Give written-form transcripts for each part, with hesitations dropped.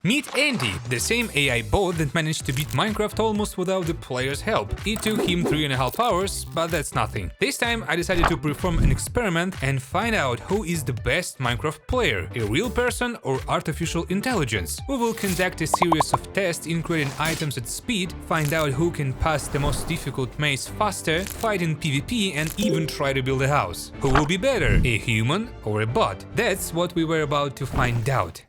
Meet Andy, the same AI bot that managed to beat Minecraft almost without the player's help. It took him 3.5 hours, but that's nothing. This time I decided to perform an experiment and find out who is the best Minecraft player, a real person or artificial intelligence. We will conduct a series of tests in creating items at speed, find out who can pass the most difficult maze faster, fight in PvP and even try to build a house. Who will be better, a human or a bot? That's what we were about to find out.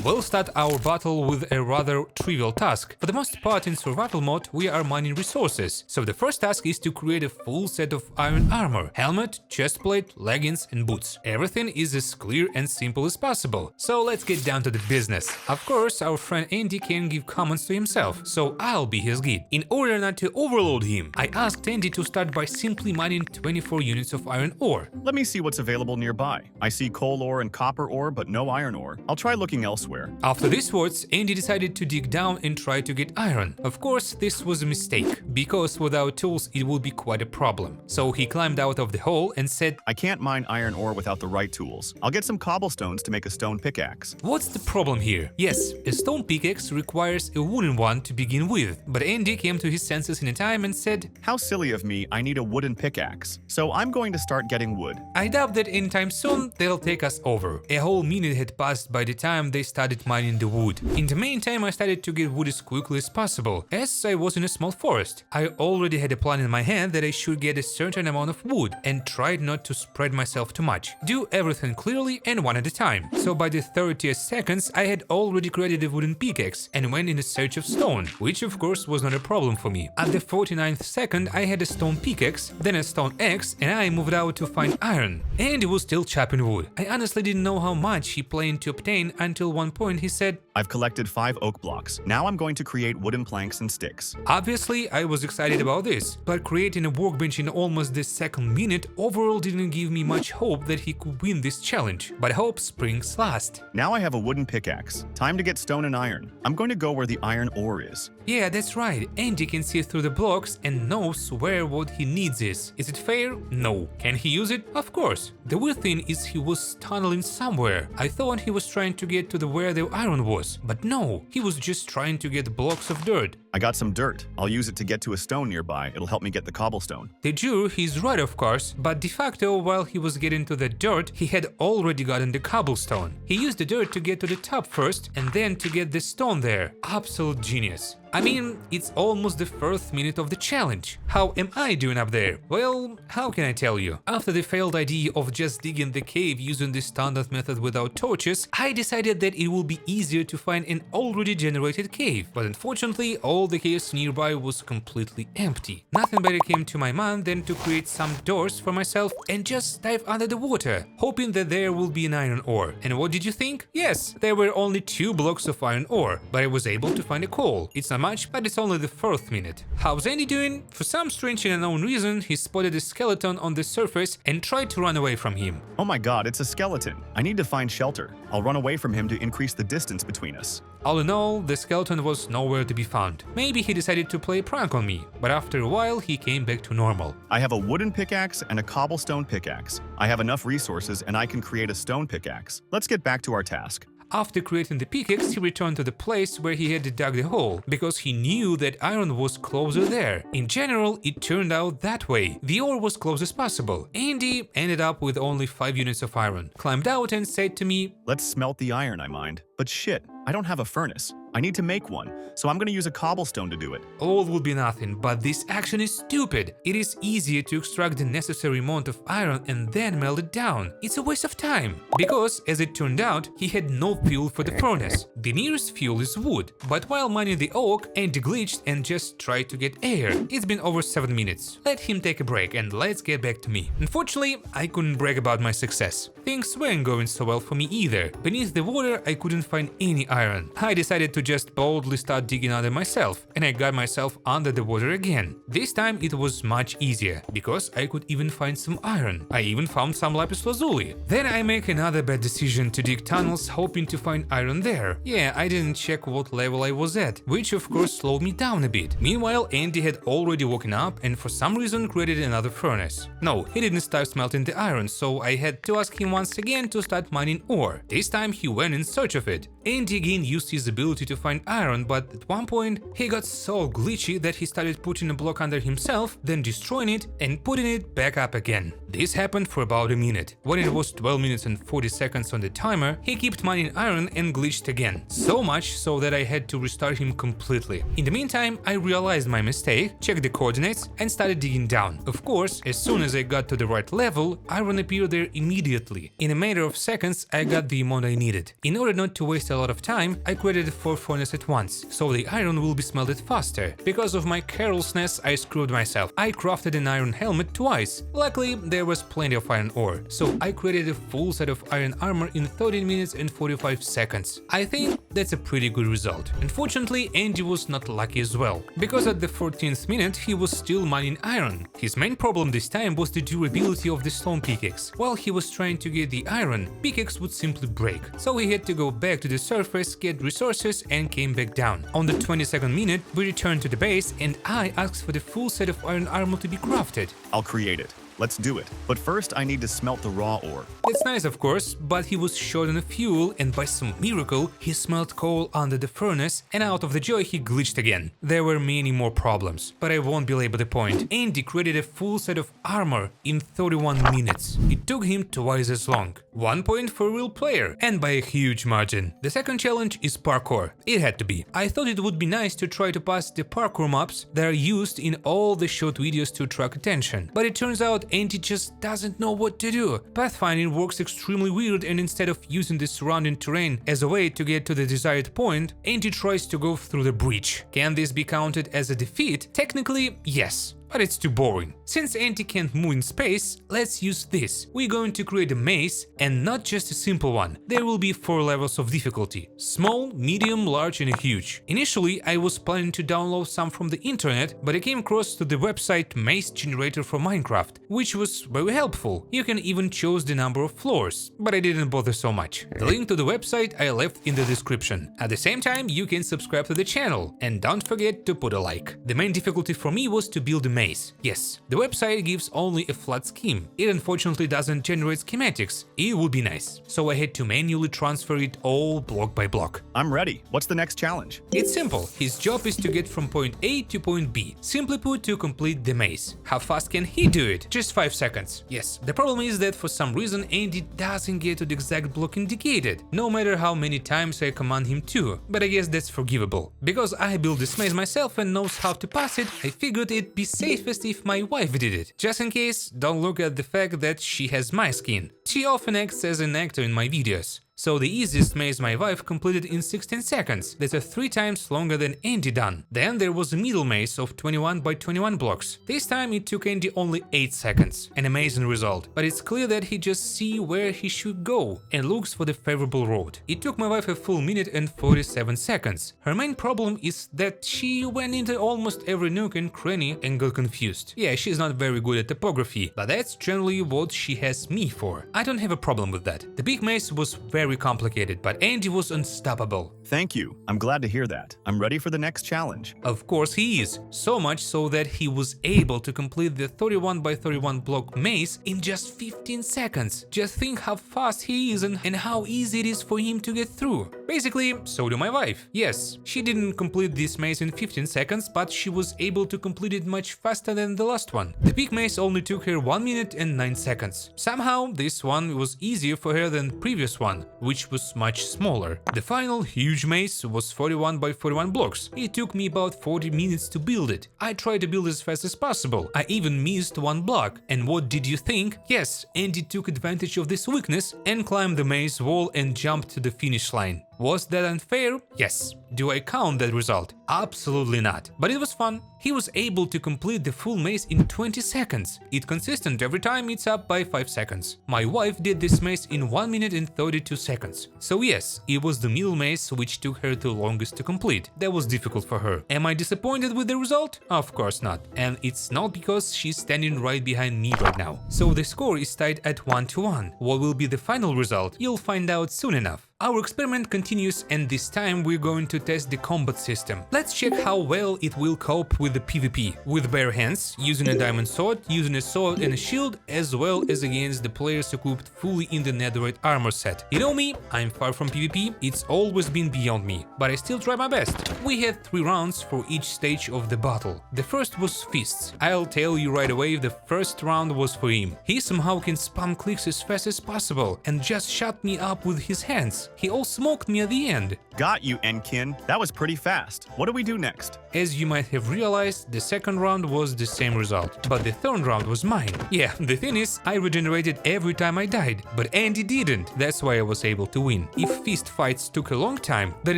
We'll start our battle with a rather trivial task. For the most part in survival mode we are mining resources, so the first task is to create a full set of iron armor, helmet, chestplate, leggings and boots. Everything is as clear and simple as possible, so let's get down to the business. Of course, our friend Andy can give commands to himself, so I'll be his guide. In order not to overload him, I asked Andy to start by simply mining 24 units of iron ore. Let me see what's available nearby. I see coal ore and copper ore, but no iron ore. I'll try looking elsewhere. After these words, Andy decided to dig down and try to get iron. Of course, this was a mistake, because without tools it would be quite a problem. So he climbed out of the hole and said, I can't mine iron ore without the right tools. I'll get some cobblestones to make a stone pickaxe. What's the problem here? Yes, a stone pickaxe requires a wooden one to begin with, but Andy came to his senses in a time and said, How silly of me, I need a wooden pickaxe. So I'm going to start getting wood. I doubt that anytime soon they'll take us over. A whole minute had passed by the time they started mining the wood. In the meantime, I started to get wood as quickly as possible, as I was in a small forest. I already had a plan in my head that I should get a certain amount of wood and tried not to spread myself too much. Do everything clearly and one at a time. So by the 30th seconds, I had already created a wooden pickaxe and went in search of stone, which of course was not a problem for me. At the 49th second, I had a stone pickaxe, then a stone axe, and I moved out to find iron. And he was still chopping wood. I honestly didn't know how much he planned to obtain until one point he said, I've collected 5 oak blocks. Now I'm going to create wooden planks and sticks. Obviously, I was excited about this, but creating a workbench in almost the second minute overall didn't give me much hope that he could win this challenge. But hope springs last. Now I have a wooden pickaxe. Time to get stone and iron. I'm going to go where the iron ore is. Yeah, that's right. Andy can see through the blocks and knows where what he needs is. Is it fair? No. Can he use it? Of course. The weird thing is he was tunneling somewhere. I thought he was trying to get to the where the iron was, but no, he was just trying to get blocks of dirt. I got some dirt. I'll use it to get to a stone nearby. It'll help me get the cobblestone. De jure, he's right of course, but de facto while he was getting to the dirt, he had already gotten the cobblestone. He used the dirt to get to the top first and then to get the stone there. Absolute genius. I mean, it's almost the first minute of the challenge. How am I doing up there? Well, how can I tell you? After the failed idea of just digging the cave using the standard method without torches, I decided that it would be easier to find an already generated cave. But unfortunately, all the caves nearby was completely empty. Nothing better came to my mind than to create some doors for myself and just dive under the water, hoping that there will be an iron ore. And what did you think? Yes, there were only 2 blocks of iron ore, but I was able to find a coal. It's not much, but it's only the 4th minute. How's Andy doing? For some strange and unknown reason, he spotted a skeleton on the surface and tried to run away from him. Oh my god, it's a skeleton. I need to find shelter. I'll run away from him to increase the distance between us. All in all, the skeleton was nowhere to be found. Maybe he decided to play a prank on me, but after a while he came back to normal. I have a wooden pickaxe and a cobblestone pickaxe. I have enough resources and I can create a stone pickaxe. Let's get back to our task. After creating the pickaxe, he returned to the place where he had dug the hole, because he knew that iron was closer there. In general, it turned out that way. The ore was close as possible. Andy ended up with only 5 units of iron, climbed out and said to me, Let's smelt the iron I mined. But shit, I don't have a furnace. I need to make one, so I'm gonna use a cobblestone to do it. All would be nothing, but this action is stupid. It is easier to extract the necessary amount of iron and then melt it down. It's a waste of time, because, as it turned out, he had no fuel for the furnace. The nearest fuel is wood, but while mining the oak, Andy glitched and just tried to get air. It's been over 7 minutes. Let him take a break and let's get back to me. Unfortunately, I couldn't brag about my success. Things weren't going so well for me either. Beneath the water, I couldn't find any iron. I decided to to just boldly start digging under myself, and I got myself under the water again. This time it was much easier, because I could even find some iron. I even found some lapis lazuli. Then I make another bad decision to dig tunnels hoping to find iron there. Yeah, I didn't check what level I was at, which of course slowed me down a bit. Meanwhile, Andy had already woken up and for some reason created another furnace. No, he didn't start smelting the iron, so I had to ask him once again to start mining ore. This time he went in search of it. Andy again used his ability to find iron, but at one point he got so glitchy that he started putting a block under himself, then destroying it and putting it back up again. This happened for about a minute. When it was 12 minutes and 40 seconds on the timer, he kept mining iron and glitched again. So much so that I had to restart him completely. In the meantime, I realized my mistake, checked the coordinates and started digging down. Of course, as soon as I got to the right level, iron appeared there immediately. In a matter of seconds, I got the amount I needed. In order not to waste a lot of time, I created 4 furnaces at once, so the iron will be smelted faster. Because of my carelessness, I screwed myself. I crafted an iron helmet twice. Luckily, there was plenty of iron ore, so I created a full set of iron armor in 13 minutes and 45 seconds. I think that's a pretty good result. Unfortunately, Andy was not lucky as well, because at the 14th minute he was still mining iron. His main problem this time was the durability of the stone pickaxe. While he was trying to get the iron, pickaxe would simply break, so he had to go back to the surface, get resources and came back down. On the 22nd minute, we returned to the base and I asked for the full set of iron armor to be crafted. I'll create it. Let's do it. But first, I need to smelt the raw ore. That's nice, of course, but he was short on fuel and by some miracle he smelt coal under the furnace and out of the joy he glitched again. There were many more problems, but I won't belabor the point. Andy created a full set of armor in 31 minutes. It took him twice as long. 1 point for a real player, and by a huge margin. The second challenge is parkour. It had to be. I thought it would be nice to try to pass the parkour maps that are used in all the short videos to attract attention, but it turns out Andy just doesn't know what to do. Pathfinding works extremely weird, and instead of using the surrounding terrain as a way to get to the desired point, Andy tries to go through the breach. Can this be counted as a defeat? Technically, yes, but it's too boring. Since Andy can't move in space, let's use this. We're going to create a maze, and not just a simple one. There will be 4 levels of difficulty: small, medium, large and huge. Initially, I was planning to download some from the internet, but I came across to the website Maze Generator for Minecraft, which was very helpful. You can even choose the number of floors, but I didn't bother so much. The link to the website I left in the description. At the same time, you can subscribe to the channel, and don't forget to put a like. The main difficulty for me was to build a maze. Yes, the website gives only a flat scheme. It unfortunately doesn't generate schematics. It would be nice. So I had to manually transfer it all block by block. I'm ready. What's the next challenge? It's simple. His job is to get from point A to point B. Simply put, to complete the maze. How fast can he do it? Just 5 seconds. Yes, the problem is that for some reason Andy doesn't get to the exact block indicated, no matter how many times I command him to, but I guess that's forgivable. Because I built this maze myself and knows how to pass it, I figured it'd be safest if my wife did it. Just in case, don't look at the fact that she has my skin. She often acts as an actor in my videos. So the easiest maze my wife completed in 16 seconds, that's 3 times longer than Andy done. Then there was a middle maze of 21 by 21 blocks. This time it took Andy only 8 seconds. An amazing result, but it's clear that he just sees where he should go and looks for the favorable road. It took my wife a full minute and 47 seconds. Her main problem is that she went into almost every nook and cranny and got confused. Yeah, she's not very good at topography, but that's generally what she has me for. I don't have a problem with that. The big maze was very complicated, but Andy was unstoppable. Thank you. I'm glad to hear that. I'm ready for the next challenge. Of course he is. So much so that he was able to complete the 31 by 31 block maze in just 15 seconds. Just think how fast he is and how easy it is for him to get through. Basically, so do my wife. Yes, she didn't complete this maze in 15 seconds, but she was able to complete it much faster than the last one. The big maze only took her 1 minute and 9 seconds. Somehow, this one was easier for her than the previous one, which was much smaller. The final huge maze was 41 by 41 blocks. It took me about 40 minutes to build it. I tried to build as fast as possible. I even missed 1 block. And what did you think? Yes, Andy took advantage of this weakness and climbed the maze wall and jumped to the finish line. Was that unfair? Yes. Do I count that result? Absolutely not. But it was fun. He was able to complete the full maze in 20 seconds. It's consistent every time, it's up by 5 seconds. My wife did this maze in 1 minute and 32 seconds. So yes, it was the middle maze which took her the longest to complete. That was difficult for her. Am I disappointed with the result? Of course not. And it's not because she's standing right behind me right now. So the score is tied at 1-1. What will be the final result? You'll find out soon enough. Our experiment continues, and this time we're going to test the combat system. Let's check how well it will cope with the PvP. With bare hands, using a diamond sword, using a sword and a shield, as well as against the players equipped fully in the netherite armor set. You know me, I'm far from PvP, it's always been beyond me, but I still try my best. We had 3 rounds for each stage of the battle. The first was fists. I'll tell you right away, the first round was for him. He somehow can spam clicks as fast as possible and just shut me up with his hands. He all smoked me at the end. Got you, nkin. That was pretty fast. What do we do next? As you might have realized, the second round was the same result, but the third round was mine. Yeah, the thing is, I regenerated every time I died, but Andy didn't. That's why I was able to win. If fist fights took a long time, then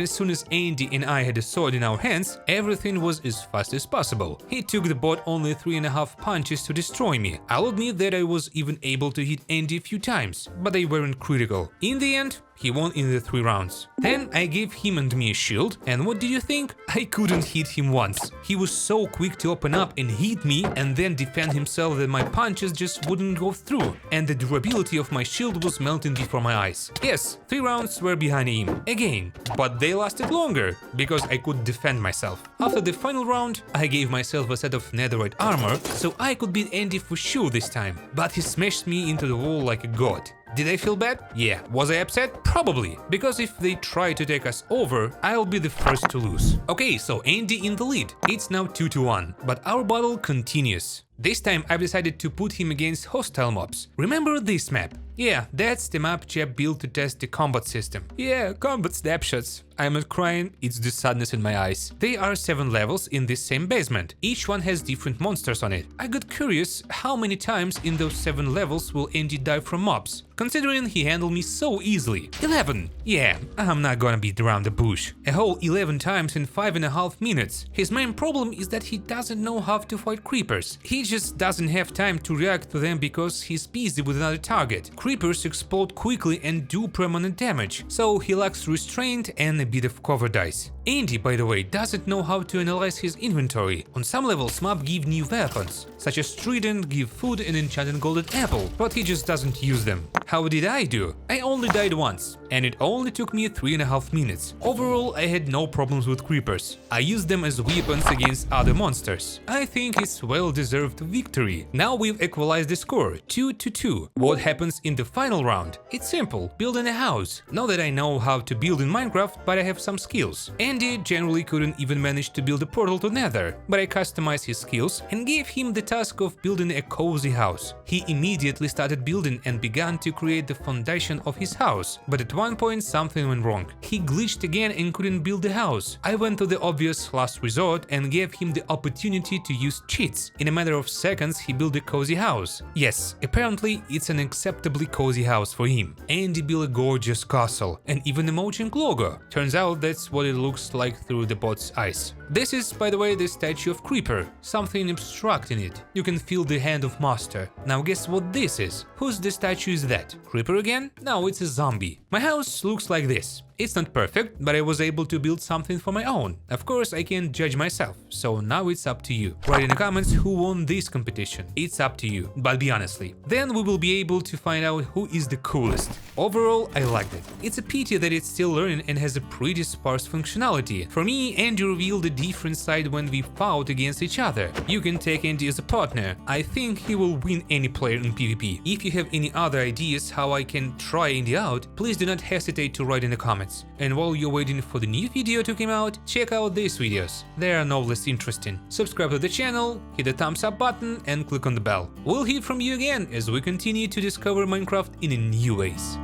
as soon as Andy and I had a sword in our hands, everything was as fast as possible. He took the bot only 3.5 punches to destroy me. I'll admit that I was even able to hit Andy a few times, but they weren't critical. In the end, he won in the 3 rounds. Then I gave him and me a shield, and what do you think? I couldn't hit him once. He was so quick to open up and hit me and then defend himself that my punches just wouldn't go through, and the durability of my shield was melting before my eyes. Yes, 3 rounds were behind him, again, but they lasted longer, because I could defend myself. After the final round, I gave myself a set of netherite armor, so I could beat Andy for sure this time, but he smashed me into the wall like a god. Did I feel bad? Yeah. Was I upset? Probably. Because if they try to take us over, I'll be the first to lose. Okay, so Andy in the lead. It's now 2-1. But our battle continues. This time I've decided to put him against hostile mobs. Remember this map? Yeah, that's the map Chap built to test the combat system. Yeah, combat snapshots. I'm not crying, it's the sadness in my eyes. There are 7 levels in this same basement. Each one has different monsters on it. I got curious how many times in those 7 levels will Andy die from mobs, considering he handled me so easily. 11! Yeah, I'm not gonna beat around the bush. A whole 11 times in 5.5 minutes. His main problem is that he doesn't know how to fight creepers. He just doesn't have time to react to them because he's busy with another target. Creepers explode quickly and do permanent damage, so he lacks restraint and a bit of cover dice. Andy, by the way, doesn't know how to analyze his inventory. On some levels, mobs give new weapons, such as trident, give food and enchanted golden apple, but he just doesn't use them. How did I do? I only died once, and it only took me 3.5 minutes. Overall, I had no problems with creepers. I used them as weapons against other monsters. I think it's well-deserved victory. Now we've equalized the score, 2-2. What happens in the final round? It's simple, building a house. Not that I know how to build in Minecraft, but I have some skills. Andy generally couldn't even manage to build a portal to Nether, but I customized his skills and gave him the task of building a cozy house. He immediately started building and began to create the foundation of his house, but at one point something went wrong. He glitched again and couldn't build the house. I went to the obvious last resort and gave him the opportunity to use cheats. In a matter of seconds he built a cozy house. Yes, apparently it's an acceptably cozy house for him. Andy built a gorgeous castle and even a Mojang logo. Turns out that's what it looks like through the bot's eyes. This is, by the way, the statue of Creeper, something abstract in it. You can feel the hand of Master. Now guess what this is? Whose the statue is that? Creeper again? No, it's a zombie. My house looks like this. It's not perfect, but I was able to build something for my own. Of course, I can't judge myself, so now it's up to you. Write in the comments who won this competition. It's up to you, but be honestly. Then we will be able to find out who is the coolest. Overall, I liked it. It's a pity that it's still learning and has a pretty sparse functionality. For me, Andy revealed a different side when we fought against each other. You can take Andy as a partner. I think he will win any player in PvP. If you have any other ideas how I can try Andy out, please do not hesitate to write in the comments. And while you're waiting for the new video to come out, check out these videos. They are no less interesting. Subscribe to the channel, hit the thumbs up button and click on the bell. We'll hear from you again as we continue to discover Minecraft in new ways.